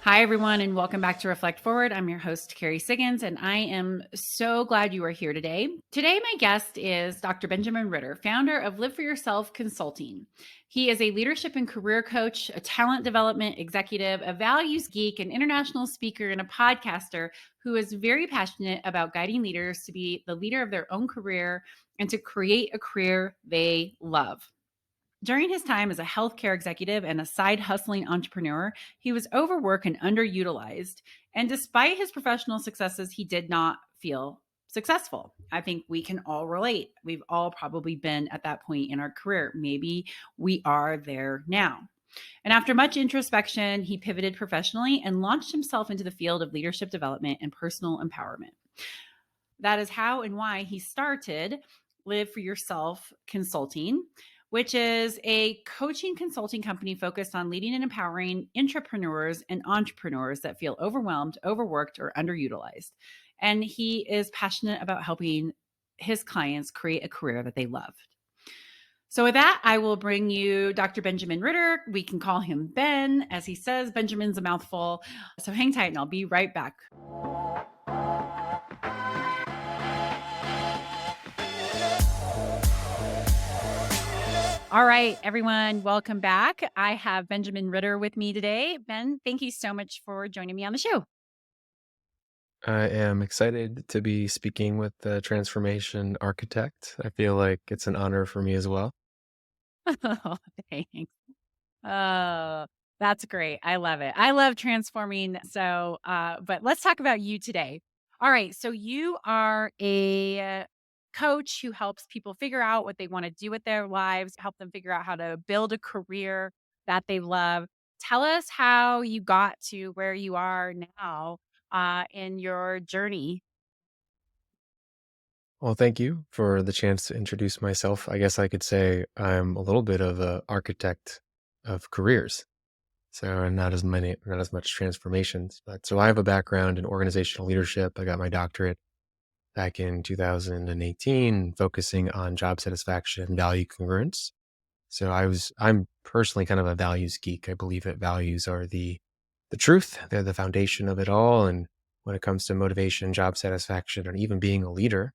Hi, everyone, and welcome back to Reflect Forward. I'm your host, Carrie Siggins, and I am so glad you are here today. Today, my guest is Dr. Benjamin Ritter, founder of Live for Yourself Consulting. He is a leadership and career coach, a talent development executive, a values geek, an international speaker, and a podcaster who is very passionate about guiding leaders to be the leader of their own career and to create a career they love. During his time as a healthcare executive and a side hustling entrepreneur, he was overworked and underutilized. And despite his professional successes, he did not feel successful. I think we can all relate. We've all probably been at that point in our career. Maybe we are there now. And after much introspection, he pivoted professionally and launched himself into the field of leadership development and personal empowerment. That is how and why he started Live for Yourself Consulting, which is a coaching consulting company focused on leading and empowering intrapreneurs and entrepreneurs that feel overwhelmed, overworked, or underutilized. And he is passionate about helping his clients create a career that they love. So with that, I will bring you Dr. Benjamin Ritter. We can call him Ben. As he says, Benjamin's a mouthful. So hang tight and I'll be right back. All right, everyone, welcome back. I have Benjamin Ritter with me today. Ben, thank you so much for joining me on the show. I am excited to be speaking with the transformation architect. I feel like it's an honor for me as well. Oh, thanks. Oh, that's great. I love it. I love transforming. So, but let's talk about you today. All right. So you are a coach who helps people figure out what they want to do with their lives, help them figure out how to build a career that they love. Tell us how you got to where you are now in your journey. Well, thank you for the chance to introduce myself. I guess I could say I'm a little bit of an architect of careers. So not as much transformations, but so I have a background in organizational leadership. I got my doctorate back in 2018, focusing on job satisfaction and value congruence. So I'm personally kind of a values geek. I believe that values are the truth. They're the foundation of it all. And when it comes to motivation, job satisfaction, and even being a leader,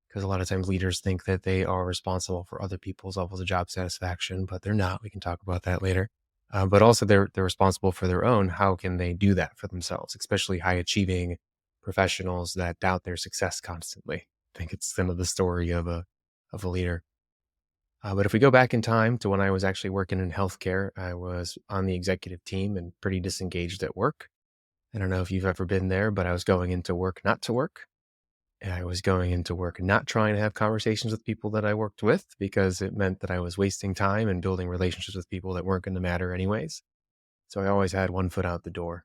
because a lot of times leaders think that they are responsible for other people's levels of job satisfaction, but they're not. We can talk about that later. But also they're responsible for their own. How can they do that for themselves, especially high achieving professionals that doubt their success constantly? I think it's kind of the story of a leader. But if we go back in time to when I was actually working in healthcare, I was on the executive team and pretty disengaged at work. I don't know if you've ever been there, but I was going into work not to work. And I was going into work not trying to have conversations with people that I worked with because it meant that I was wasting time and building relationships with people that weren't going to matter anyways. So I always had one foot out the door.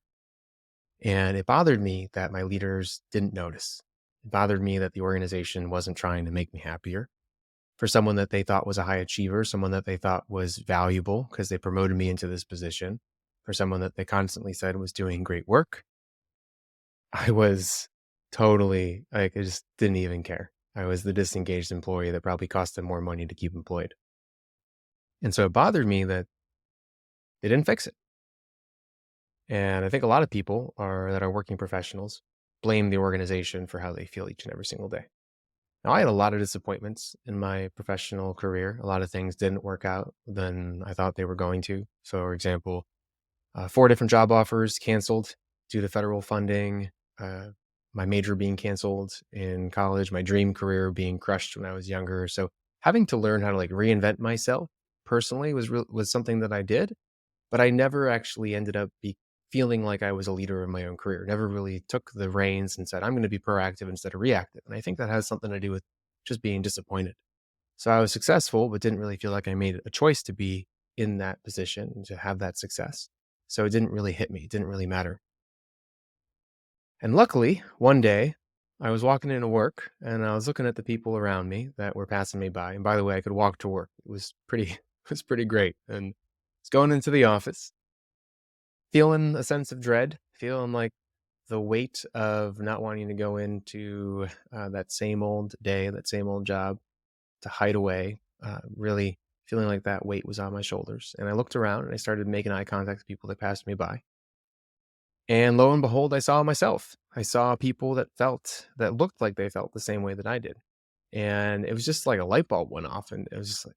And it bothered me that my leaders didn't notice. It bothered me that the organization wasn't trying to make me happier. For someone that they thought was a high achiever, someone that they thought was valuable because they promoted me into this position, for someone that they constantly said was doing great work, I was totally like, I just didn't even care. I was the disengaged employee that probably cost them more money to keep employed. And so it bothered me that they didn't fix it. And I think a lot of people that are working professionals blame the organization for how they feel each and every single day. Now, I had a lot of disappointments in my professional career. A lot of things didn't work out than I thought they were going to. So, for example, 4 different job offers canceled due to federal funding, my major being canceled in college, my dream career being crushed when I was younger. So having to learn how to like reinvent myself personally was something that I did, but I never actually ended up feeling like I was a leader in my own career. Never really took the reins and said, I'm going to be proactive instead of reactive. And I think that has something to do with just being disappointed. So I was successful, but didn't really feel like I made a choice to be in that position and to have that success. So it didn't really hit me. It didn't really matter. And luckily, one day I was walking into work and I was looking at the people around me that were passing me by. And by the way, I could walk to work. It was it was pretty great. And I was going into the office, feeling a sense of dread, feeling like the weight of not wanting to go into that same old day, that same old job, to hide away, really feeling like that weight was on my shoulders. And I looked around and I started making eye contact with people that passed me by. And lo and behold, I saw myself. I saw people that looked like they felt the same way that I did. And it was just like a light bulb went off. And it was just like,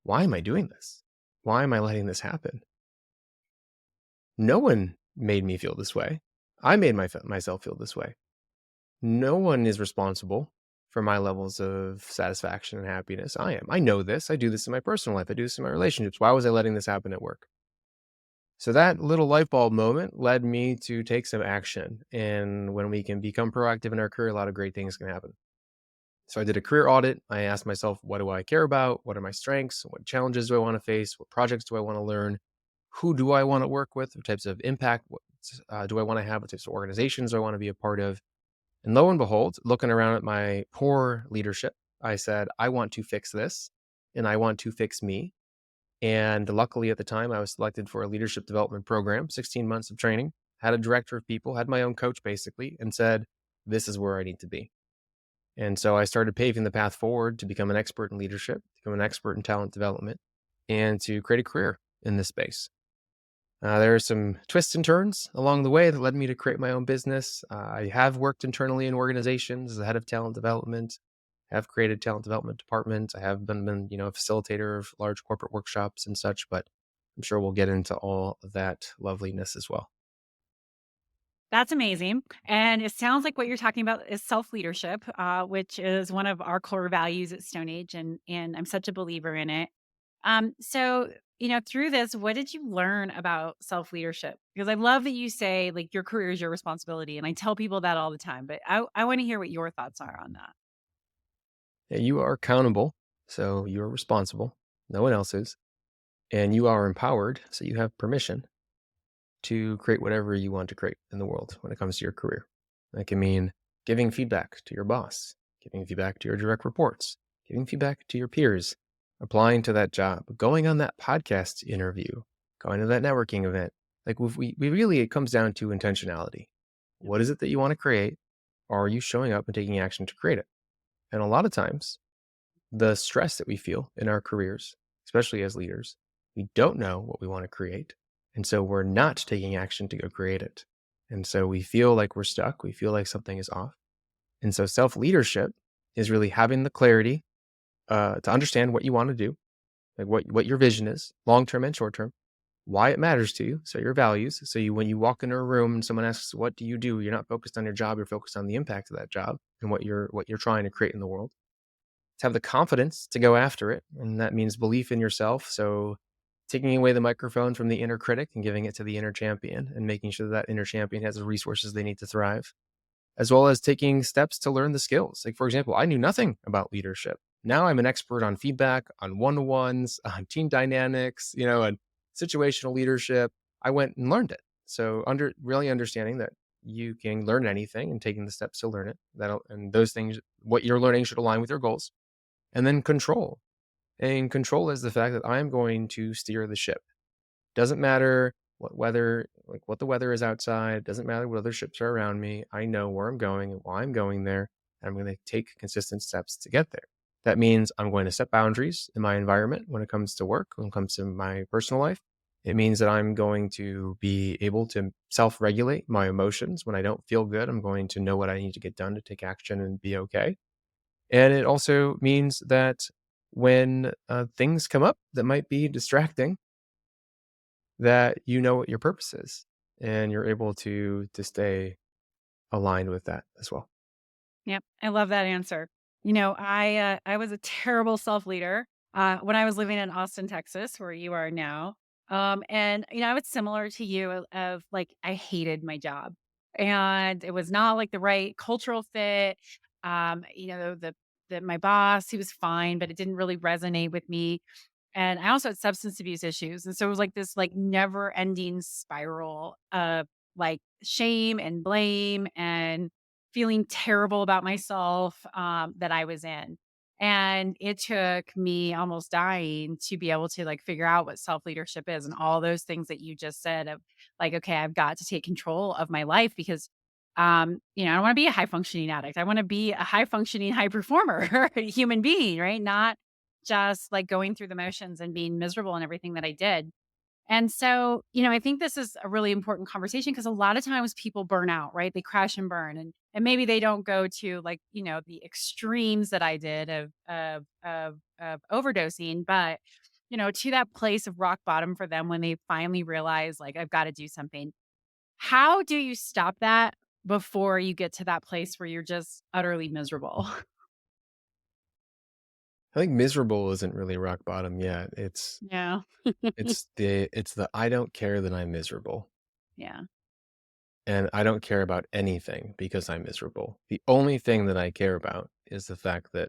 why am I doing this? Why am I letting this happen? No one made me feel this way. I made myself feel this way. No one is responsible for my levels of satisfaction and happiness. I am. I know this. I do this in my personal life. I do this in my relationships. Why was I letting this happen at work? So that little light bulb moment led me to take some action. And when we can become proactive in our career, a lot of great things can happen. So I did a career audit. I asked myself, what do I care about? What are my strengths? What challenges do I want to face? What projects do I want to learn? Who do I want to work with? What types of impact do I want to have? What types of organizations do I want to be a part of? And lo and behold, looking around at my poor leadership, I said, I want to fix this and I want to fix me. And luckily at the time, I was selected for a leadership development program, 16 months of training, had a director of people, had my own coach basically, and said, this is where I need to be. And so I started paving the path forward to become an expert in leadership, become an expert in talent development, and to create a career in this space. There are some twists and turns along the way that led me to create my own business. I have worked internally in organizations as the head of talent development, have created talent development departments. I have been a facilitator of large corporate workshops and such, but I'm sure we'll get into all of that loveliness as well. That's amazing. And it sounds like what you're talking about is self-leadership, which is one of our core values at Stone Age, and I'm such a believer in it. So, through this, what did you learn about self-leadership? Because I love that you say like your career is your responsibility, and I tell people that all the time, but I want to hear what your thoughts are on that. Yeah, you are accountable, so you're responsible. No one else is. And you are empowered, so you have permission to create whatever you want to create in the world when it comes to your career. That can mean giving feedback to your boss, giving feedback to your direct reports, giving feedback to your peers, applying to that job, going on that podcast interview, going to that networking event. Like we really, it comes down to intentionality. What is it that you want to create? Are you showing up and taking action to create it? And a lot of times, the stress that we feel in our careers, especially as leaders, we don't know what we want to create. And so we're not taking action to go create it. And so we feel like we're stuck. We feel like something is off. And so self leadership is really having the clarity to understand what you want to do, like what your vision is, long term and short term, why it matters to you. So your values. So when you walk into a room and someone asks, what do you do? You're not focused on your job. You're focused on the impact of that job and what you're trying to create in the world. To have the confidence to go after it. And that means belief in yourself. So taking away the microphone from the inner critic and giving it to the inner champion and making sure that inner champion has the resources they need to thrive, as well as taking steps to learn the skills. Like, for example, I knew nothing about leadership. Now I'm an expert on feedback, on one-to-ones, on team dynamics, and situational leadership. I went and learned it. So really understanding that you can learn anything and taking the steps to learn it. And those things, what you're learning should align with your goals. And then control. And control is the fact that I'm going to steer the ship. Doesn't matter what the weather is outside. Doesn't matter what other ships are around me. I know where I'm going and why I'm going there. And I'm going to take consistent steps to get there. That means I'm going to set boundaries in my environment when it comes to work, when it comes to my personal life. It means that I'm going to be able to self-regulate my emotions. When I don't feel good, I'm going to know what I need to get done to take action and be okay. And it also means that when things come up that might be distracting, that you know what your purpose is and you're able to stay aligned with that as well. Yep, I love that answer. I was a terrible self leader when I was living in Austin, Texas, where you are now. And I was similar to you of like I hated my job, and it was not like the right cultural fit. The my boss, he was fine, but it didn't really resonate with me. And I also had substance abuse issues. And so it was like this like never ending spiral of like shame and blame and feeling terrible about myself that I was in. And it took me almost dying to be able to like figure out what self leadership is and all those things that you just said of like, okay, I've got to take control of my life because I don't want to be a high functioning addict. I want to be a high functioning, high performer human being, right? Not just like going through the motions and being miserable in everything that I did. And so, I think this is a really important conversation because a lot of times people burn out, right? They crash and burn, and maybe they don't go to, like, the extremes that I did of overdosing, but to that place of rock bottom for them when they finally realize, like, I've got to do something. How do you stop that before you get to that place where you're just utterly miserable? I think miserable isn't really rock bottom yet. Yeah. It's the I don't care that I'm miserable. Yeah. And I don't care about anything because I'm miserable. The only thing that I care about is the fact that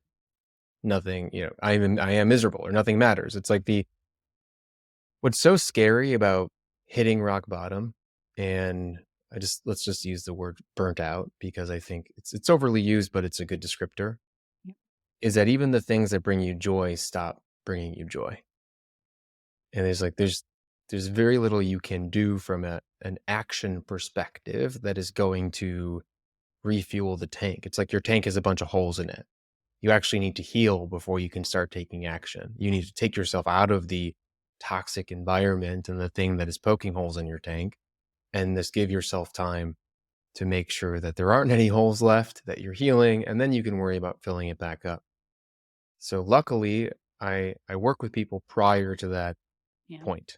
nothing, I am miserable or nothing matters. It's like what's so scary about hitting rock bottom, and let's just use the word burnt out because I think it's overly used, but it's a good descriptor, Yeah. is that even the things that bring you joy stop bringing you joy. And there's very little you can do from an action perspective that is going to refuel the tank. It's like your tank has a bunch of holes in it. You actually need to heal before you can start taking action. You need to take yourself out of the toxic environment and the thing that is poking holes in your tank, and just give yourself time to make sure that there aren't any holes left, that you're healing, and then you can worry about filling it back up. So luckily, I work with people prior to that Yeah. point.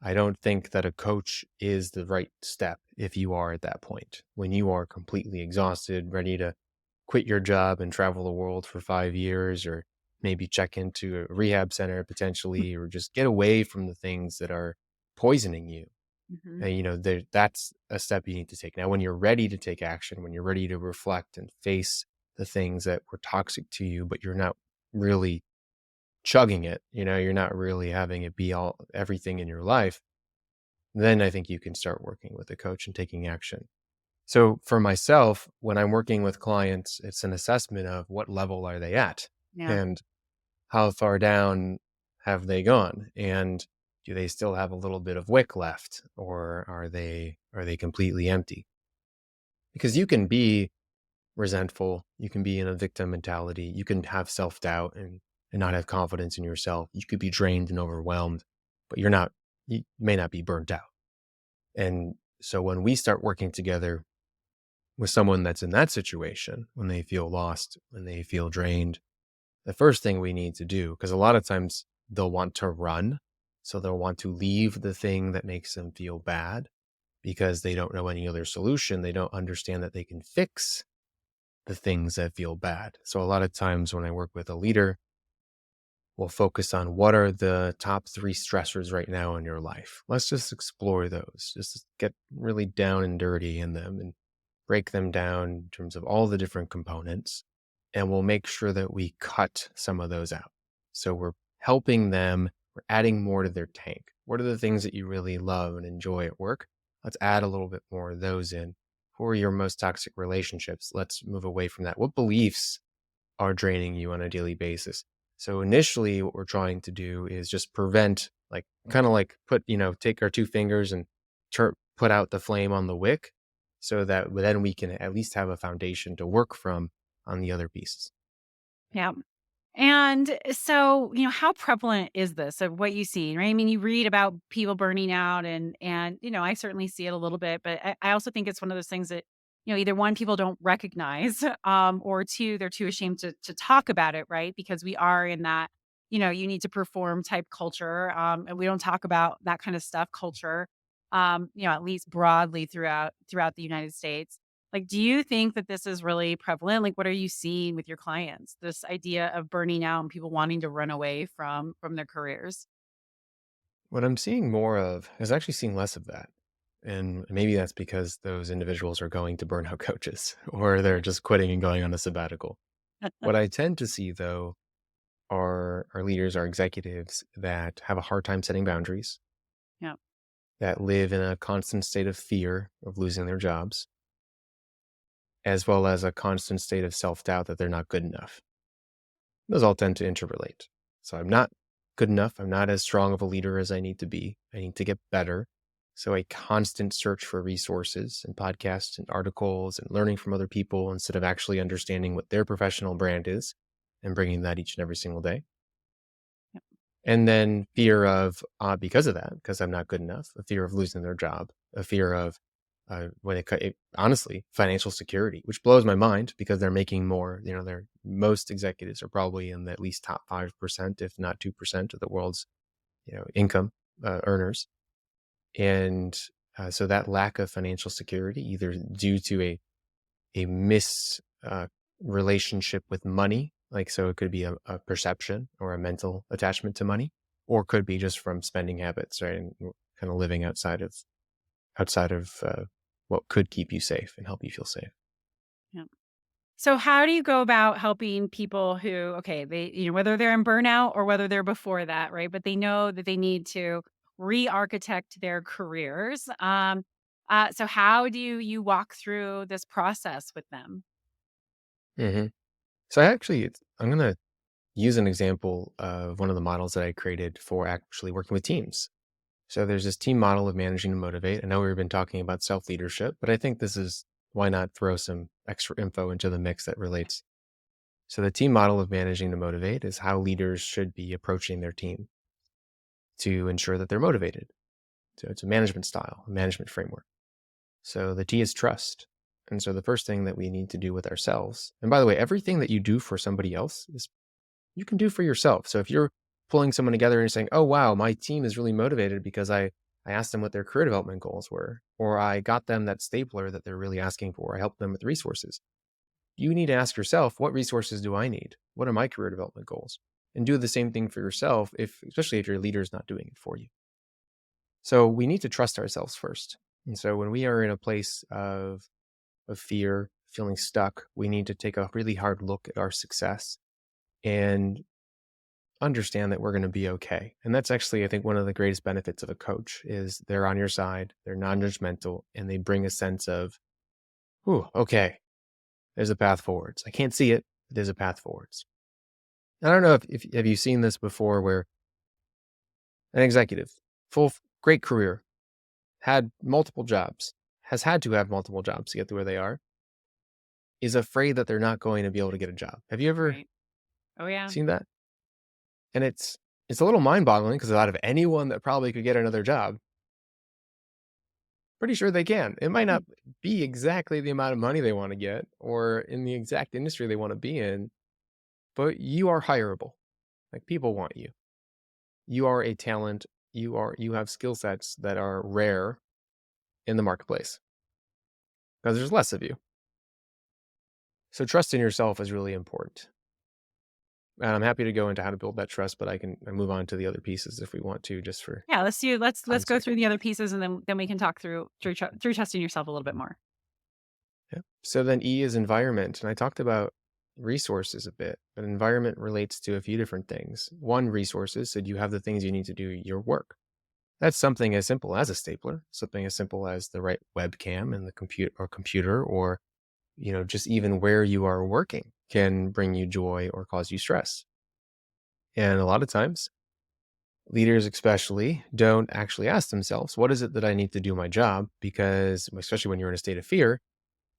I don't think that a coach is the right step if you are at that point. When you are completely exhausted, ready to quit your job and travel the world for 5 years, or maybe check into a rehab center potentially, or just get away from the things that are poisoning you. Hmm. And, that's a step you need to take. Now, when you're ready to take action, when you're ready to reflect and face the things that were toxic to you, but you're not really chugging it, you're not really having it be all everything in your life, then I think you can start working with a coach and taking action. So for myself, when I'm working with clients, it's an assessment of what level are they at Yeah. and how far down have they gone, and do they still have a little bit of wick left, or are they completely empty? Because you can be resentful, you can be in a victim mentality, you can have self-doubt and not have confidence in yourself. You could be drained and overwhelmed, but you may not be burnt out. And so when we start working together with someone that's in that situation, when they feel lost, when they feel drained, the first thing we need to do, because a lot of times they'll want to run. So they'll want to leave the thing that makes them feel bad because they don't know any other solution. They don't understand that they can fix the things that feel bad. So a lot of times when I work with a leader, we'll focus on what are the top 3 stressors right now in your life. Let's just explore those. Just get really down and dirty in them and break them down in terms of all the different components. And we'll make sure that we cut some of those out. So we're helping them, we're adding more to their tank. What are the things that you really love and enjoy at work? Let's add a little bit more of those in. For your most toxic relationships, let's move away from that. What beliefs are draining you on a daily basis? So initially what we're trying to do is just prevent, like kind of like take our 2 fingers and put out the flame on the wick so that then we can at least have a foundation to work from on the other pieces. Yeah. And so, how prevalent is this of what you see, right? I mean, you read about people burning out and, I certainly see it a little bit, but I also think it's one of those things that, either one, people don't recognize, or two, they're too ashamed to talk about it, right? Because we are in that, you need to perform type culture. And we don't talk about that kind of stuff culture, at least broadly throughout the United States. Like, do you think that this is really prevalent? Like, what are you seeing with your clients? This idea of burning out and people wanting to run away from their careers? What I'm seeing more of is actually seeing less of that. And maybe that's because those individuals are going to burnout coaches or they're just quitting and going on a sabbatical. What I tend to see though are leaders, are executives that have a hard time setting boundaries, Yeah. that live in a constant state of fear of losing their jobs, as well as a constant state of self-doubt that they're not good enough. Those all tend to interrelate. So I'm not good enough. I'm not as strong of a leader as I need to be. I need to get better. So a constant search for resources and podcasts and articles and learning from other people instead of actually understanding what their professional brand is and bringing that each and every single day. And then fear of, because of that, because I'm not good enough, a fear of losing their job, a fear of, honestly, financial security, which blows my mind because they're making more. Their most executives are probably in the at least top 5%, if not 2% of the world's, income earners. And so that lack of financial security, either due to a mis relationship with money, like, so it could be a perception or a mental attachment to money, or could be just from spending habits, right? And kind of living outside of what could keep you safe and help you feel safe. Yeah. So how do you go about helping people who, okay, whether they're in burnout or whether they're before that, right? But they know that they need to re-architect their careers. So how do you walk through this process with them? hmm So I'm going to use an example of one of the models that I created for actually working with teams. So there's this team model of managing to motivate. I know we've been talking about self leadership, but I think this is, why not throw some extra info into the mix that relates. So the team model of managing to motivate is how leaders should be approaching their team to ensure that they're motivated. So it's a management style, a management framework. So the T is trust. And so the first thing that we need to do with ourselves, and by the way, everything that you do for somebody else is you can do for yourself. So if you're pulling someone together and saying, "Oh wow, my team is really motivated because I asked them what their career development goals were, or I got them that stapler that they're really asking for, I helped them with resources." You need to ask yourself, what resources do I need? What are my career development goals? And do the same thing for yourself, especially if your leader is not doing it for you. So we need to trust ourselves first. And so when we are in a place of fear, feeling stuck, we need to take a really hard look at our success and understand that we're going to be okay. And that's actually, I think, one of the greatest benefits of a coach is they're on your side, they're non-judgmental, and they bring a sense of, "Ooh, okay, there's a path forwards. I can't see it, but there's a path forwards." I don't know if have you seen this before, where an executive, great career, had multiple jobs, has had to have multiple jobs to get to where they are, is afraid that they're not going to be able to get a job. Have you ever Right. Oh yeah. seen that? And it's a little mind-boggling because out of anyone that probably could get another job, pretty sure they can. It might not be exactly the amount of money they want to get or in the exact industry they want to be in, but you are hireable. Like, people want you. You are a talent. You have skill sets that are rare in the marketplace because there's less of you. So trust in yourself is really important. And I'm happy to go into how to build that trust, but I move on to the other pieces if we want to, just for Yeah, let's time's go sake. through the other pieces and then we can talk through trusting yourself a little bit more. Yeah. So then E is environment. And I talked about resources a bit, but environment relates to a few different things. One, resources. So do you have the things you need to do your work? That's something as simple as a stapler, something as simple as the right webcam and the computer, or, just even where you are working can bring you joy or cause you stress. And a lot of times, leaders especially don't actually ask themselves, what is it that I need to do my job? Because especially when you're in a state of fear,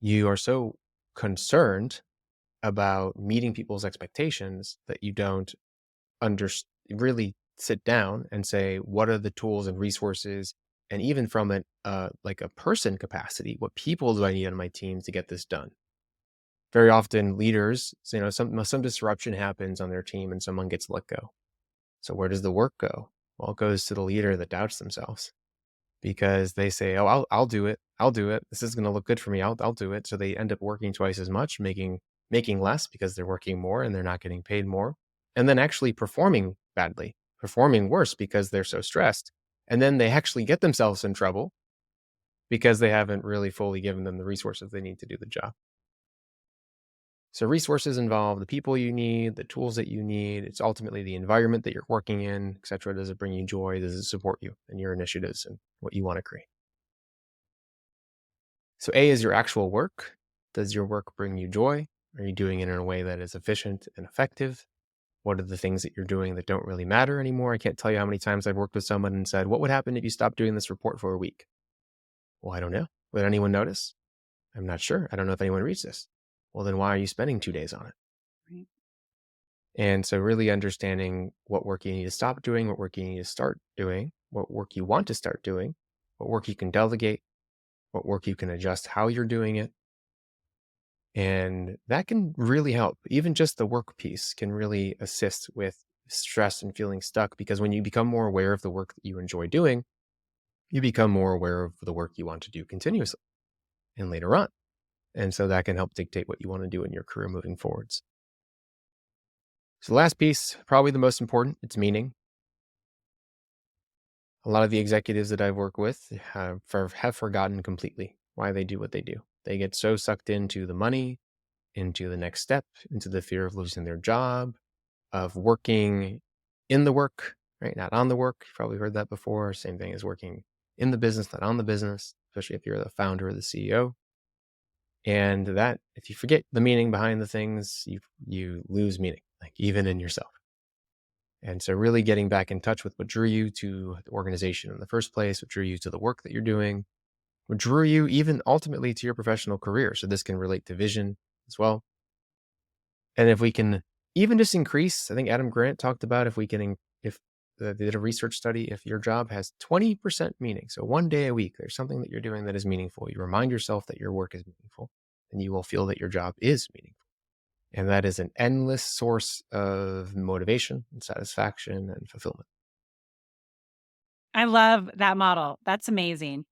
you are so concerned about meeting people's expectations that you don't under really sit down and say, what are the tools and resources, and even from like a person capacity, what people do I need on my team to get this done? Very often leaders, some disruption happens on their team and someone gets let go. So where does the work go? Well, it goes to the leader that doubts themselves, because they say, "Oh, I'll do it. I'll do it. This is going to look good for me. I'll do it." So they end up working twice as much, making less because they're working more and they're not getting paid more, and then actually performing badly, performing worse because they're so stressed. And then they actually get themselves in trouble because they haven't really fully given them the resources they need to do the job. So resources involve the people you need, the tools that you need. It's ultimately the environment that you're working in, et cetera. Does it bring you joy? Does it support you and your initiatives and what you want to create? So A is your actual work. Does your work bring you joy? Are you doing it in a way that is efficient and effective? What are the things that you're doing that don't really matter anymore? I can't tell you how many times I've worked with someone and said, what would happen if you stopped doing this report for a week? Well, I don't know. Would anyone notice? I'm not sure. I don't know if anyone reads this. Well, then why are you spending 2 days on it? Right. And so really understanding what work you need to stop doing, what work you need to start doing, what work you want to start doing, what work you can delegate, what work you can adjust how you're doing it. And that can really help. Even just the work piece can really assist with stress and feeling stuck, because when you become more aware of the work that you enjoy doing, you become more aware of the work you want to do continuously and later on. And so that can help dictate what you want to do in your career moving forwards. So the last piece, probably the most important, it's meaning. A lot of the executives that I've worked with have forgotten completely why they do what they do. They get so sucked into the money, into the next step, into the fear of losing their job, of working in the work, right? Not on the work. You've probably heard that before. Same thing as working in the business, not on the business, especially if you're the founder or the CEO. And that, if you forget the meaning behind the things, you lose meaning, like even in yourself. And so really getting back in touch with what drew you to the organization in the first place, what drew you to the work that you're doing, what drew you even ultimately to your professional career. So this can relate to vision as well. And if we can even just increase, I think Adam Grant talked about, if we can, if they did a research study, if your job has 20% meaning, so one day a week, there's something that you're doing that is meaningful, you remind yourself that your work is meaningful, and you will feel that your job is meaningful. And that is an endless source of motivation and satisfaction and fulfillment. I love that model. That's amazing.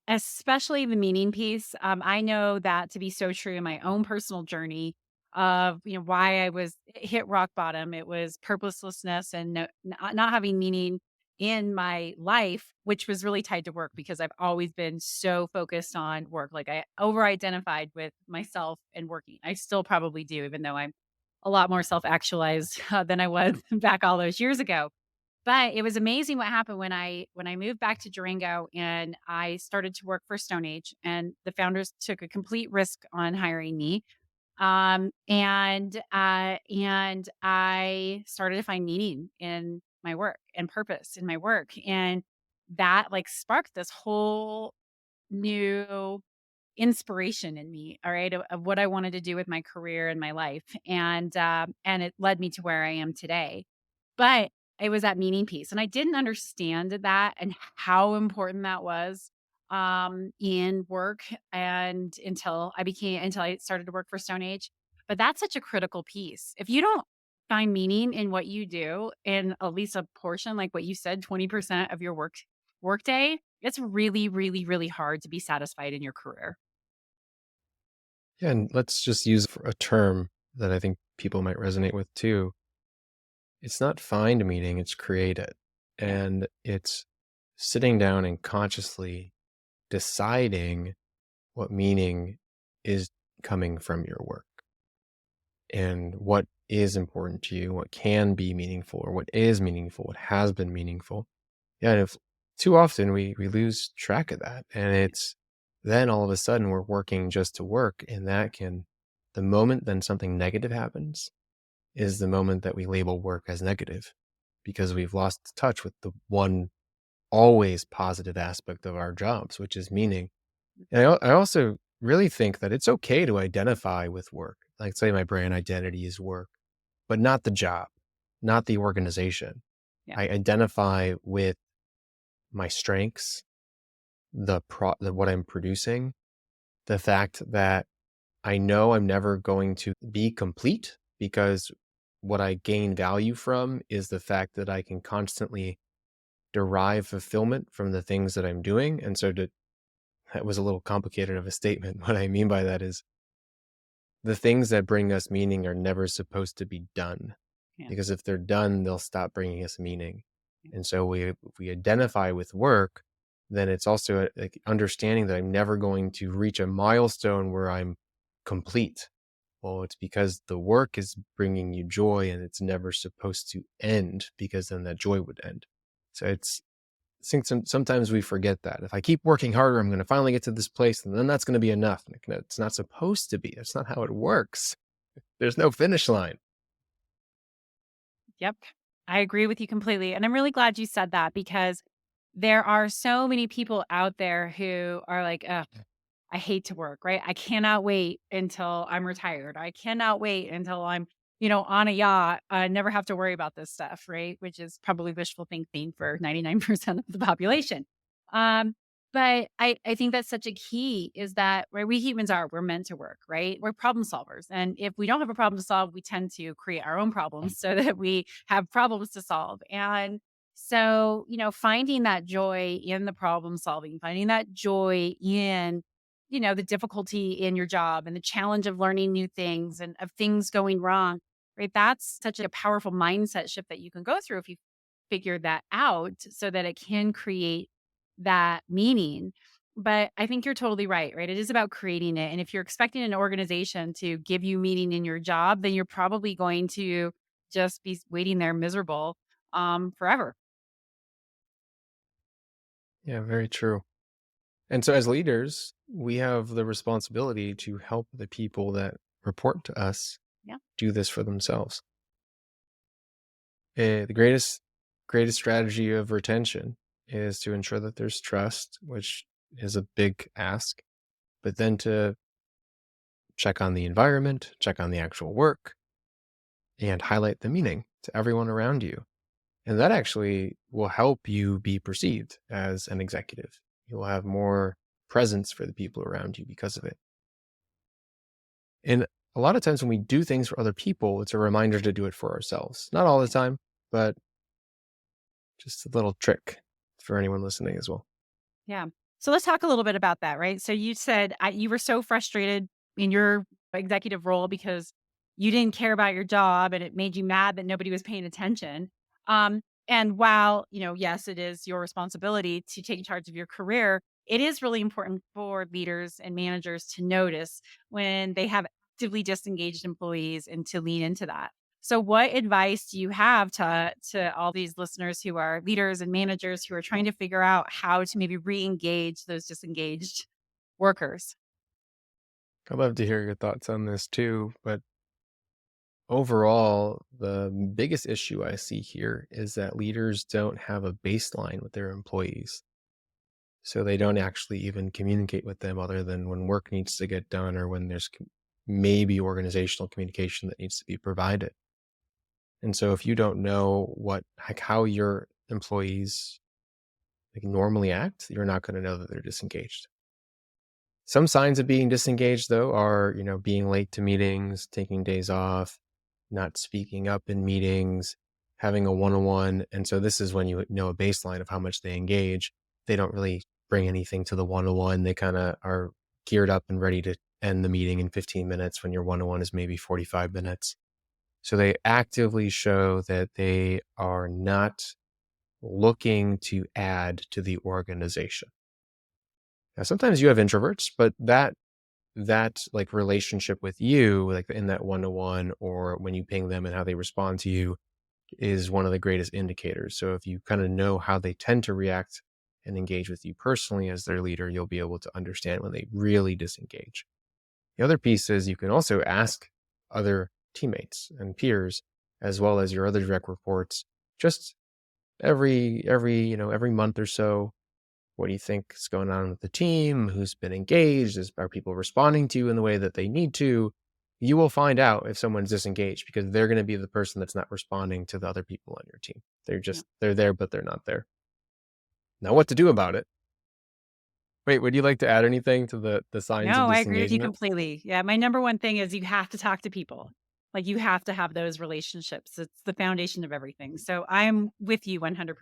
Especially the meaning piece. I know that to be so true in my own personal journey of, why I was hit rock bottom. It was purposelessness and not having meaning in my life, which was really tied to work because I've always been so focused on work. Like I over identified with myself and working. I still probably do, even though I'm a lot more self actualized than I was back all those years ago. But it was amazing what happened when I moved back to Durango and I started to work for Stone Age, and the founders took a complete risk on hiring me. And I started to find meaning in my work and purpose in my work. And that like sparked this whole new inspiration in me, all right, of what I wanted to do with my career and my life. And it led me to where I am today. But it was that meaning piece, and I didn't understand that and how important that was, in work and until I started to work for Stone Age. But that's such a critical piece. If you don't find meaning in what you do in at least a portion, like what you said, 20% of your workday, it's really, really, really hard to be satisfied in your career. Yeah, and let's just use a term that I think people might resonate with too. It's not find meaning, it's create it. Yeah. And it's sitting down and consciously deciding what meaning is coming from your work and what is important to you, what can be meaningful or what is meaningful, what has been meaningful. Yeah, and if too often we lose track of that, and it's then all of a sudden we're working just to work, and that can, the moment then something negative happens is the moment that we label work as negative, because we've lost touch with the one always positive aspect of our jobs, which is meaning. And I also really think that it's okay to identify with work. Like, say my brand identity is work, but not the job, not the organization. Yeah. I identify with my strengths, what I'm producing, the fact that I know I'm never going to be complete, because what I gain value from is the fact that I can constantly derive fulfillment from the things that I'm doing. And so that was a little complicated of a statement. What I mean by that is the things that bring us meaning are never supposed to be done, Yeah. because if they're done, they'll stop bringing us meaning. Yeah. And so if we identify with work, then it's also like understanding that I'm never going to reach a milestone where I'm complete. Well, it's because the work is bringing you joy, and it's never supposed to end, because then that joy would end. So I think sometimes we forget that. If I keep working harder, I'm going to finally get to this place, and then that's going to be enough. And it's not supposed to be. That's not how it works. There's no finish line. Yep. I agree with you completely. And I'm really glad you said that because there are so many people out there who are like, ugh, I hate to work, right? I cannot wait until I'm retired. I cannot wait until I'm on a yacht, never have to worry about this stuff, right? Which is probably wishful thinking for 99% of the population. Um, but I think that's such a key is that where we humans are, we're meant to work, right? We're problem solvers. And if we don't have a problem to solve, we tend to create our own problems so that we have problems to solve. And so, finding that joy in the problem solving, finding that joy in the difficulty in your job and the challenge of learning new things and of things going wrong, right? That's such a powerful mindset shift that you can go through if you figure that out so that it can create that meaning. But I think you're totally right, right? It is about creating it. And if you're expecting an organization to give you meaning in your job, then you're probably going to just be waiting there miserable forever. Yeah, very true. And so as leaders, we have the responsibility to help the people that report to us Yeah. do this for themselves. The greatest strategy of retention is to ensure that there's trust, which is a big ask, but then to check on the environment, check on the actual work, and highlight the meaning to everyone around you. And that actually will help you be perceived as an executive. You'll have more presence for the people around you because of it. And a lot of times when we do things for other people, it's a reminder to do it for ourselves. Not all the time, but just a little trick for anyone listening as well. Yeah. So let's talk a little bit about that, right? So you said you were so frustrated in your executive role because you didn't care about your job and it made you mad that nobody was paying attention. And while, yes, it is your responsibility to take charge of your career, it is really important for leaders and managers to notice when they have actively disengaged employees and to lean into that. So what advice do you have to all these listeners who are leaders and managers who are trying to figure out how to maybe re-engage those disengaged workers? I'd love to hear your thoughts on this too. But overall, the biggest issue I see here is that leaders don't have a baseline with their employees. So they don't actually even communicate with them other than when work needs to get done or when there's maybe organizational communication that needs to be provided. And so if you don't know how your employees normally act, you're not going to know that they're disengaged. Some signs of being disengaged though are, being late to meetings, taking days off, not speaking up in meetings, having a one-on-one. And so this is when you know a baseline of how much they engage. They don't really bring anything to the one-on-one. They kind of are geared up and ready to end the meeting in 15 minutes when your one-on-one is maybe 45 minutes. So they actively show that they are not looking to add to the organization. Now, sometimes you have introverts, but that like relationship with you, like in that one-to-one or when you ping them and how they respond to you is one of the greatest indicators. So if you kind of know how they tend to react and engage with you personally as their leader, you'll be able to understand when they really disengage. The other piece is you can also ask other teammates and peers, as well as your other direct reports, just every month or so. What do you think is going on with the team? Who's been engaged? Are people responding to you in the way that they need to? You will find out if someone's disengaged because they're going to be the person that's not responding to the other people on your team. Yeah. They're there, but they're not there. Now, what to do about it? Wait, would you like to add anything to the signs of No, I agree with you disengagement? completely. Yeah, my number one thing is you have to talk to people. Like you have to have those relationships. It's the foundation of everything. So I'm with you 100%.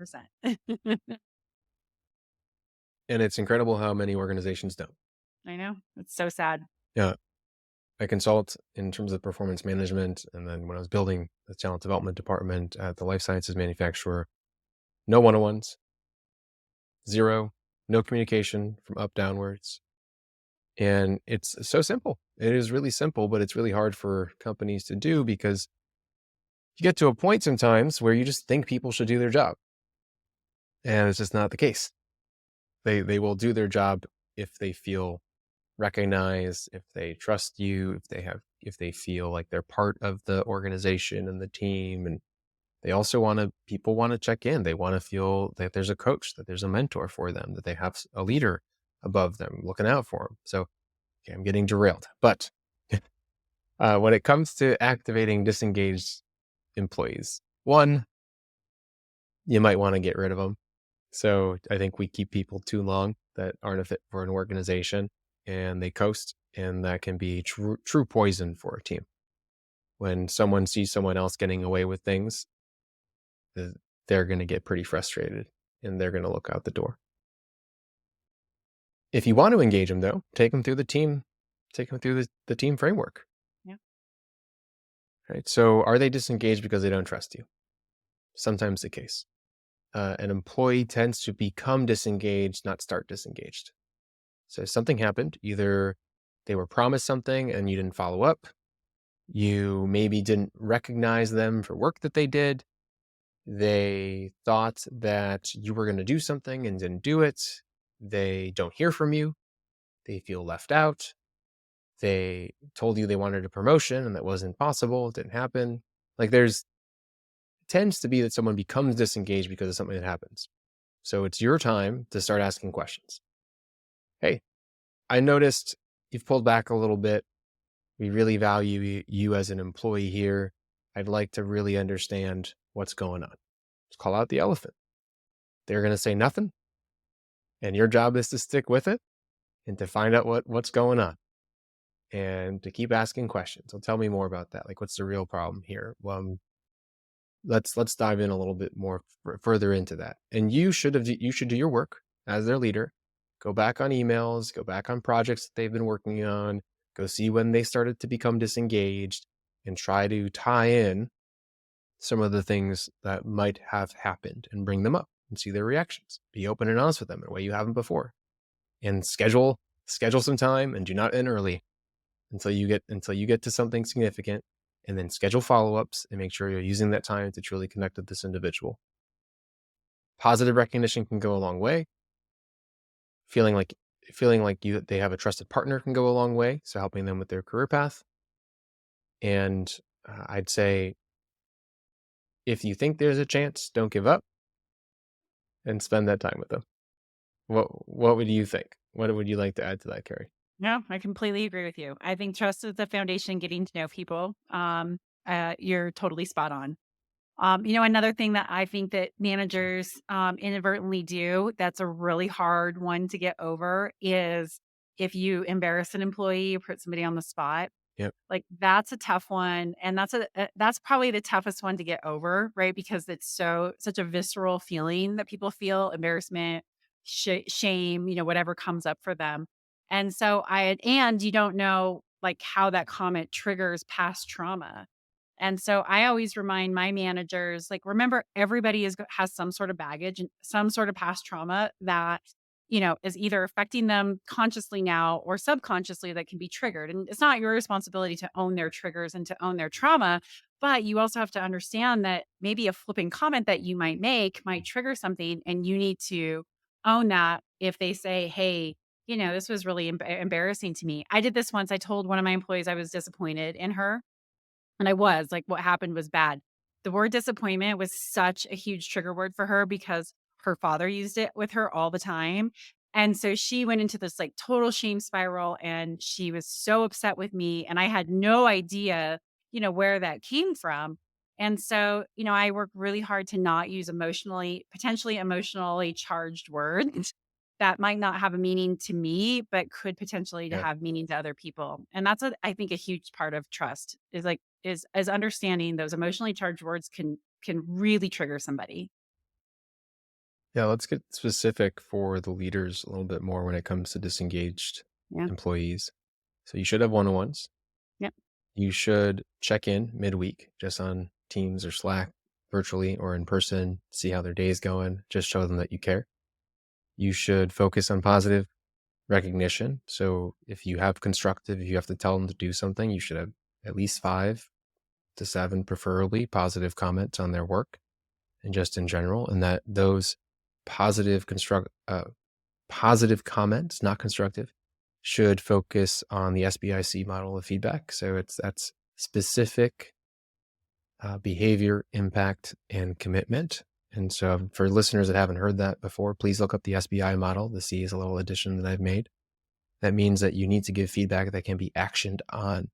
And it's incredible how many organizations don't. I know. It's so sad. Yeah. I consult in terms of performance management. And then when I was building the talent development department at the life sciences manufacturer, no one-on-ones, zero, no communication from up downwards. And it's so simple. It is really simple, but it's really hard for companies to do because you get to a point sometimes where you just think people should do their job. And it's just not the case. They will do their job if they feel recognized, if they trust you, if they feel like they're part of the organization and the team. And they also people want to check in. They want to feel that there's a coach, that there's a mentor for them, that they have a leader above them looking out for them. So, okay, I'm getting derailed, but When it comes to activating disengaged employees, one, you might want to get rid of them. So I think we keep people too long that aren't a fit for an organization and they coast, and that can be true poison for a team. When someone sees someone else getting away with things, they're going to get pretty frustrated and they're going to look out the door. If you want to engage them, though, take them through the team framework. Yeah. Right. So are they disengaged because they don't trust you? Sometimes the case. An employee tends to become disengaged, not start disengaged. So something happened. Either they were promised something and you didn't follow up. You maybe didn't recognize them for work that they did. They thought that you were going to do something and didn't do it. They don't hear from you. They feel left out. They told you they wanted a promotion and that wasn't possible. It didn't happen. Like tends to be that someone becomes disengaged because of something that happens. So it's your time to start asking questions. Hey, I noticed you've pulled back a little bit. We really value you as an employee here. I'd like to really understand what's going on. Let's call out the elephant. They're going to say nothing. And your job is to stick with it and to find out what's going on and to keep asking questions. So tell me more about that. Like, what's the real problem here? Well, let's dive in a little bit more further into that. And you should do your work as their leader. Go back on emails, go back on projects that they've been working on, go see when they started to become disengaged, and try to tie in some of the things that might have happened and bring them up and see their reactions. Be open and honest with them in a way you haven't before. And schedule some time and do not end early until you get to something significant, and then schedule follow-ups and make sure you're using that time to truly connect with this individual. Positive recognition can go a long way. Feeling like they have a trusted partner can go a long way. So helping them with their career path. And I'd say, if you think there's a chance, don't give up and spend that time with them. What would you think? What would you like to add to that, Carrie? No, I completely agree with you. I think trust is the foundation, getting to know people. You're totally spot on. Another thing that I think that managers inadvertently do that's a really hard one to get over is if you embarrass an employee or put somebody on the spot. Yep. Like, that's a tough one, and that's probably the toughest one to get over, right? Because it's such a visceral feeling that people feel: embarrassment, shame, whatever comes up for them. And you don't know, like, how that comment triggers past trauma. And so I always remind my managers, like, remember, everybody has some sort of baggage and some sort of past trauma that, is either affecting them consciously now or subconsciously, that can be triggered. And it's not your responsibility to own their triggers and to own their trauma, but you also have to understand that maybe a flipping comment that you might make might trigger something, and you need to own that. If they say, hey, this was really embarrassing to me. I did this once. I told one of my employees I was disappointed in her. And I was like, what happened was bad. The word disappointment was such a huge trigger word for her because her father used it with her all the time. And so she went into this, like, total shame spiral, and she was so upset with me. And I had no idea, where that came from. And so, I work really hard to not use potentially emotionally charged words that might not have a meaning to me, but could potentially to Yeah. have meaning to other people. And that's, I think, a huge part of trust is understanding those emotionally charged words can really trigger somebody. Yeah, let's get specific for the leaders a little bit more when it comes to disengaged Yeah. employees. So you should have one-on-ones. Yep. You should check in midweek just on Teams or Slack, virtually or in person, see how their day is going. Just show them that you care. You should focus on positive recognition. So if you have to tell them to do something, you should have at least 5 to 7, preferably, positive comments on their work and just in general. And that those positive comments, not constructive, should focus on the SBIC model of feedback. So that's specific, behavior, impact, and commitment. And so for listeners that haven't heard that before, please look up the SBI model. The C is a little addition that I've made. That means that you need to give feedback that can be actioned on.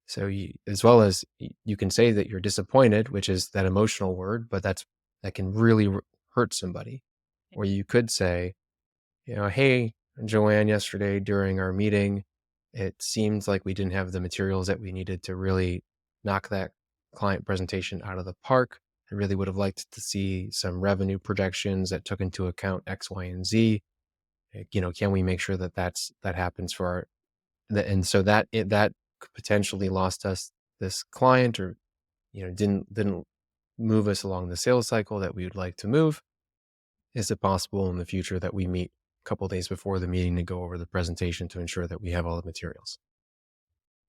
So as well as you can say that you're disappointed, which is that emotional word, but that can really hurt somebody. Or you could say, hey, Joanne, yesterday during our meeting, it seems like we didn't have the materials that we needed to really knock that client presentation out of the park. I really would have liked to see some revenue projections that took into account X, Y, and Z. Can we make sure that that happens for and so that potentially lost us this client, or didn't move us along the sales cycle that we would like to move. Is it possible in the future that we meet a couple days before the meeting to go over the presentation to ensure that we have all the materials?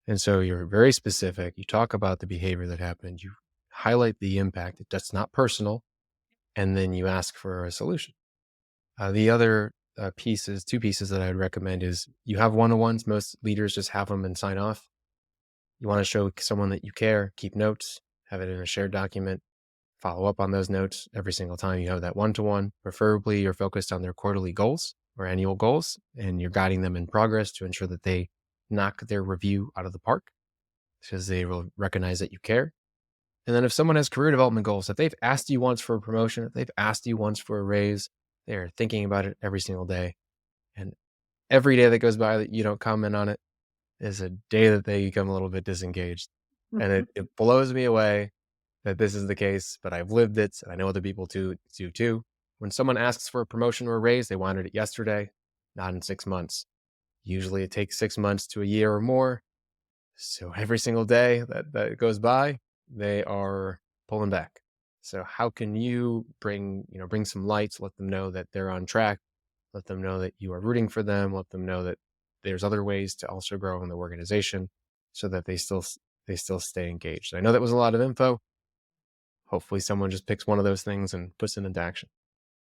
And so you're very specific. You talk about the behavior that happened. You highlight the impact. That's not personal. And then you ask for a solution. The other two pieces that I would recommend is you have one-on-ones. Most leaders just have them and sign off. You want to show someone that you care, keep notes, have it in a shared document, follow up on those notes every single time you have that one-to-one. Preferably you're focused on their quarterly goals or annual goals, and you're guiding them in progress to ensure that they knock their review out of the park, because they will recognize that you care. And then if someone has career development goals, if they've asked you once for a promotion, if they've asked you once for a raise, they're thinking about it every single day. And every day that goes by that you don't comment on it is a day that they become a little bit disengaged. And it blows me away that this is the case, but I've lived it, and I know other people do too. When someone asks for a promotion or a raise, they wanted it yesterday, not in 6 months. Usually it takes 6 months to a year or more. So every single day that goes by, they are pulling back. So how can you bring some lights, let them know that they're on track, let them know that you are rooting for them, let them know that there's other ways to also grow in the organization so that they still stay engaged. I know that was a lot of info. Hopefully someone just picks one of those things and puts it into action.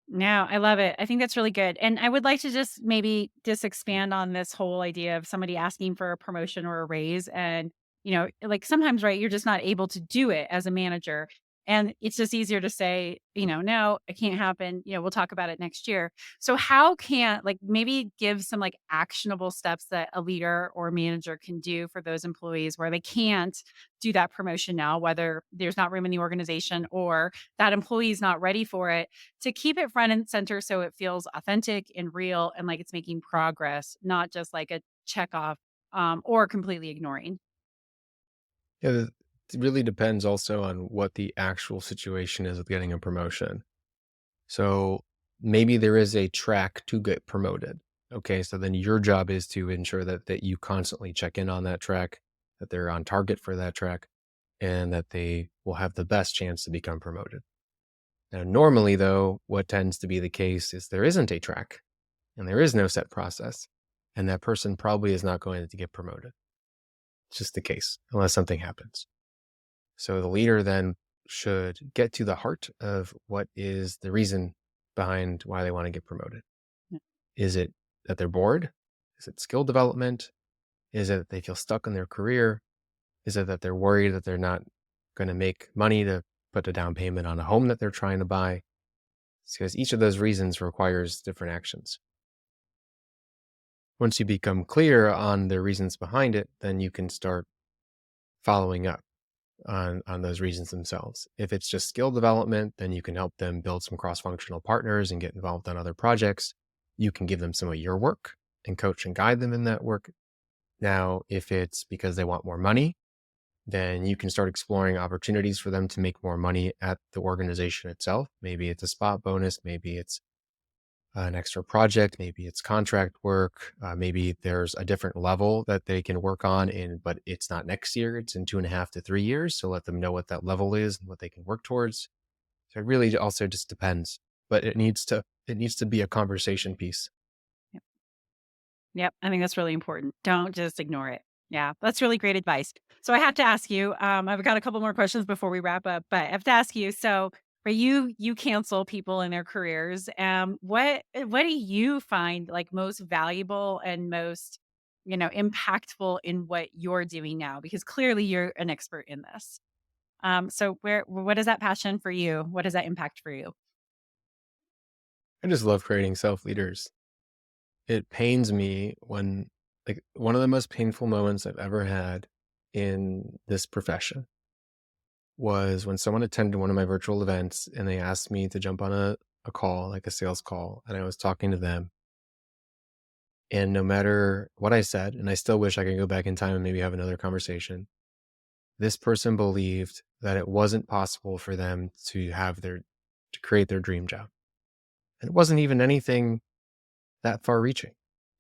No, I love it. I think that's really good. And I would like to just expand on this whole idea of somebody asking for a promotion or a raise. And, like sometimes, right, you're just not able to do it as a manager. And it's just easier to say, no, it can't happen. We'll talk about it next year. So, how can, like, maybe give some like actionable steps that a leader or manager can do for those employees where they can't do that promotion now, whether there's not room in the organization or that employee is not ready for it, to keep it front and center so it feels authentic and real and like it's making progress, not just like a check off, or completely ignoring. Yeah, it really depends also on what the actual situation is with getting a promotion. So maybe there is a track to get promoted. Okay, so then your job is to ensure that you constantly check in on that track, that they're on target for that track, and that they will have the best chance to become promoted. Now, normally, though, what tends to be the case is there isn't a track and there is no set process, and that person probably is not going to get promoted. It's just the case, unless something happens. So the leader then should get to the heart of what is the reason behind why they want to get promoted. Yeah. Is it that they're bored? Is it skill development? Is it that they feel stuck in their career? Is it that they're worried that they're not going to make money to put a down payment on a home that they're trying to buy? It's because each of those reasons requires different actions. Once you become clear on the reasons behind it, then you can start following up on those reasons themselves. If it's just skill development, then you can help them build some cross-functional partners and get involved on other projects. You can give them some of your work and coach and guide them in that work. Now, if it's because they want more money, then you can start exploring opportunities for them to make more money at the organization itself. Maybe it's a spot bonus, maybe it's an extra project, maybe it's contract work, maybe there's a different level that they can work on but it's not next year, it's in 2.5 to 3 years. So let them know what that level is and what they can work towards. So it really also just depends, but it needs to be a conversation piece. Yep. Yep. I think that's really important. Don't just ignore it. Yeah, that's really great advice. So I have to ask you, I've got a couple more questions before we wrap up, but I have to ask you, so for you cancel people in their careers. What do you find like most valuable and most, impactful in what you're doing now? Because clearly you're an expert in this. So what is that passion for you? What does that impact for you? I just love creating self leaders. It pains me when, like, one of the most painful moments I've ever had in this profession was when someone attended one of my virtual events and they asked me to jump on a call, like a sales call, and I was talking to them. And no matter what I said, and I still wish I could go back in time and maybe have another conversation, this person believed that it wasn't possible for them to create their dream job. And it wasn't even anything that far reaching.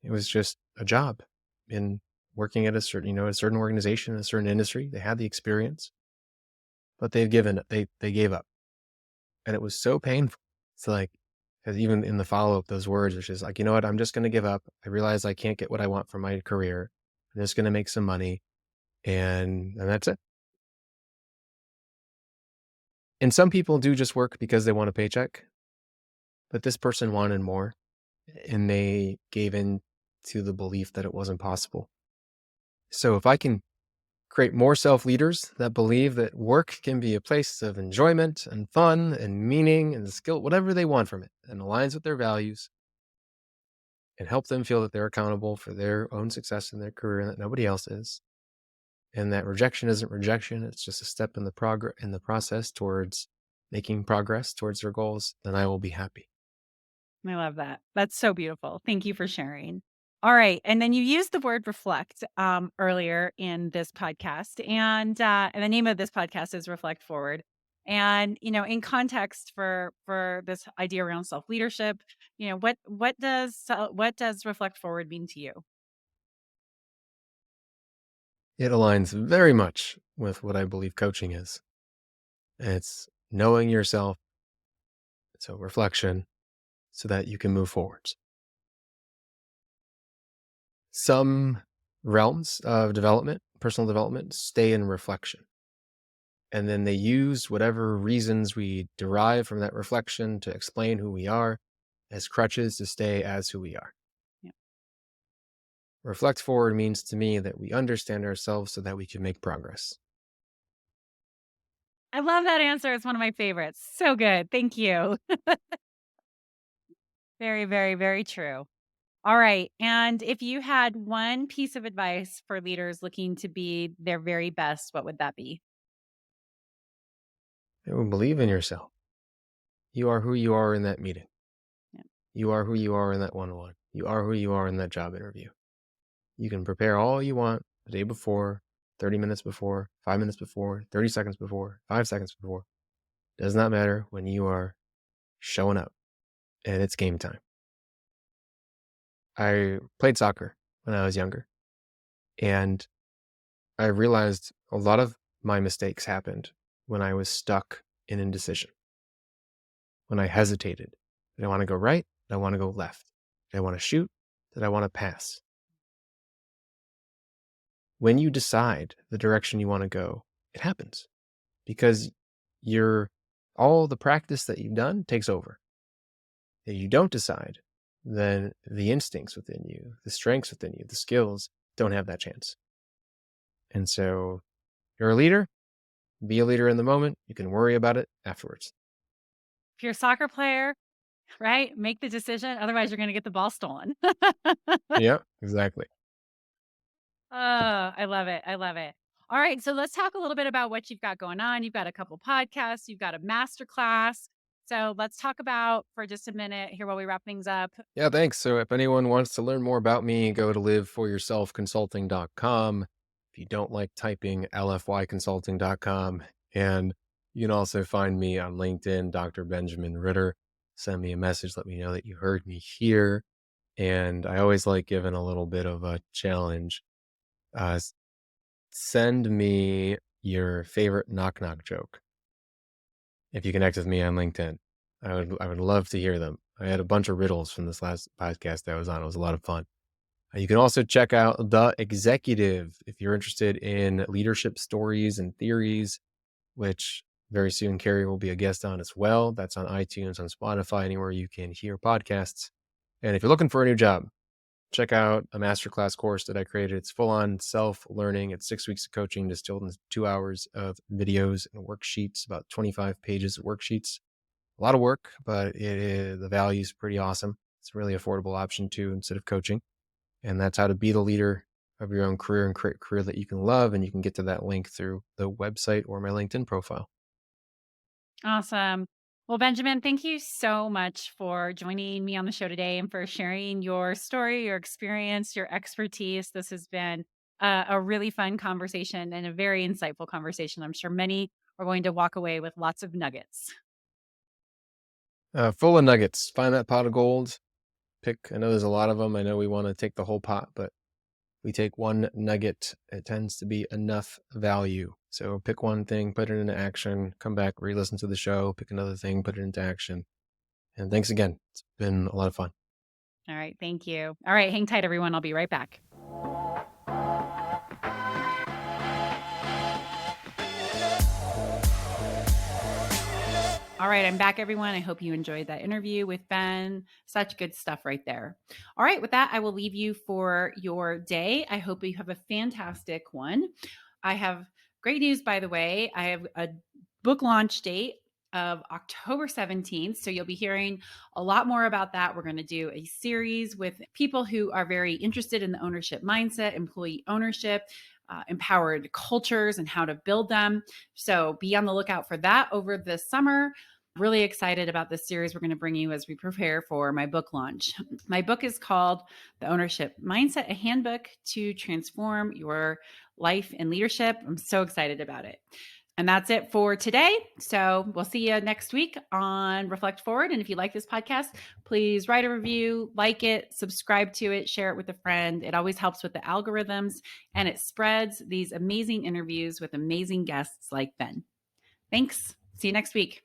It was just a job in working at a certain organization, a certain industry. They had the experience, but they gave up. And it was so painful. It's like, because even in the follow up, those words, which is like, you know what, I'm just going to give up. I realize I can't get what I want from my career. I'm just going to make some money, and that's it. And some people do just work because they want a paycheck, but this person wanted more, and they gave in to the belief that it wasn't possible. So if I can create more self-leaders that believe that work can be a place of enjoyment and fun and meaning and skill, whatever they want from it, and aligns with their values, and help them feel that they're accountable for their own success in their career and that nobody else is, and that rejection isn't rejection, it's just a step in the process towards making progress towards their goals, then I will be happy. I love that. That's so beautiful. Thank you for sharing. All right. And then you used the word reflect earlier in this podcast. And the name of this podcast is Reflect Forward. And, in context for this idea around self-leadership, what does Reflect Forward mean to you? It aligns very much with what I believe coaching is. It's knowing yourself, so reflection, so that you can move forwards. Some realms of development, personal development, stay in reflection. And then they use whatever reasons we derive from that reflection to explain who we are as crutches to stay as who we are. Yeah. Reflect forward means to me that we understand ourselves so that we can make progress. I love that answer. It's one of my favorites. So good. Thank you. Very, very, very true. All right. And if you had one piece of advice for leaders looking to be their very best, what would that be? And believe in yourself. You are who you are in that meeting. Yeah. You are who you are in that one-on-one. You are who you are in that job interview. You can prepare all you want the day before, 30 minutes before, 5 minutes before, 30 seconds before, 5 seconds before. Does not matter when you are showing up and it's game time. I played soccer when I was younger, and I realized a lot of my mistakes happened when I was stuck in indecision, when I hesitated. Did I want to go right? Did I want to go left? Did I want to shoot? Did I want to pass? When you decide the direction you want to go, it happens because all the practice that you've done takes over. If you don't decide, then the instincts within you, the strengths within you, the skills don't have that chance. And so you're a leader, be a leader in the moment. You can worry about it afterwards. If you're a soccer player, right, make the decision. Otherwise, you're going to get the ball stolen. Yeah, exactly. Oh, I love it. I love it. All right. So let's talk a little bit about what you've got going on. You've got a couple podcasts, you've got a master class. So let's talk about for just a minute here while we wrap things up. Yeah, thanks. So if anyone wants to learn more about me, go to liveforyourselfconsulting.com. If you don't like typing, lfyconsulting.com. And you can also find me on LinkedIn, Dr. Benjamin Ritter. Send me a message. Let me know that you heard me here. And I always like giving a little bit of a challenge. Send me your favorite knock knock joke if you connect with me on LinkedIn. I would love to hear them. I had a bunch of riddles from this last podcast I was on. It was a lot of fun. You can also check out The Executive if you're interested in leadership stories and theories, which very soon Carrie will be a guest on as well. That's on iTunes, on Spotify, anywhere you can hear podcasts. And if you're looking for a new job, check out a masterclass course that I created. It's full on self-learning. It's 6 weeks of coaching distilled in 2 hours of videos and worksheets, about 25 pages of worksheets. A lot of work, but the value is pretty awesome. It's a really affordable option too, instead of coaching. And that's how to be the leader of your own career and create a career that you can love. And you can get to that link through the website or my LinkedIn profile. Awesome. Well, Benjamin, thank you so much for joining me on the show today and for sharing your story, your experience, your expertise. This has been a really fun conversation and a very insightful conversation. I'm sure many are going to walk away with lots of nuggets. Full of nuggets. Find that pot of gold. Pick, I know there's a lot of them. I know we want to take the whole pot, but we take one nugget, it tends to be enough value. So pick one thing, put it into action, come back, re-listen to the show, pick another thing, put it into action. And thanks again. It's been a lot of fun. All right. Thank you. All right. Hang tight, everyone. I'll be right back. All right, I'm back, everyone. I hope you enjoyed that interview with Ben. Such good stuff right there. All right, with that, I will leave you for your day. I hope you have a fantastic one. I have great news, by the way. I have a book launch date of October 17th. So you'll be hearing a lot more about that. We're going to do a series with people who are very interested in the ownership mindset, employee ownership, empowered cultures, and how to build them. So be on the lookout for that over the summer. Really excited about this series we're going to bring you as we prepare for my book launch. My book is called The Ownership Mindset, a handbook to transform your life and leadership. I'm so excited about it. And that's it for today. So we'll see you next week on Reflect Forward. And if you like this podcast, please write a review, like it, subscribe to it, share it with a friend. It always helps with the algorithms and it spreads these amazing interviews with amazing guests like Ben. Thanks. See you next week.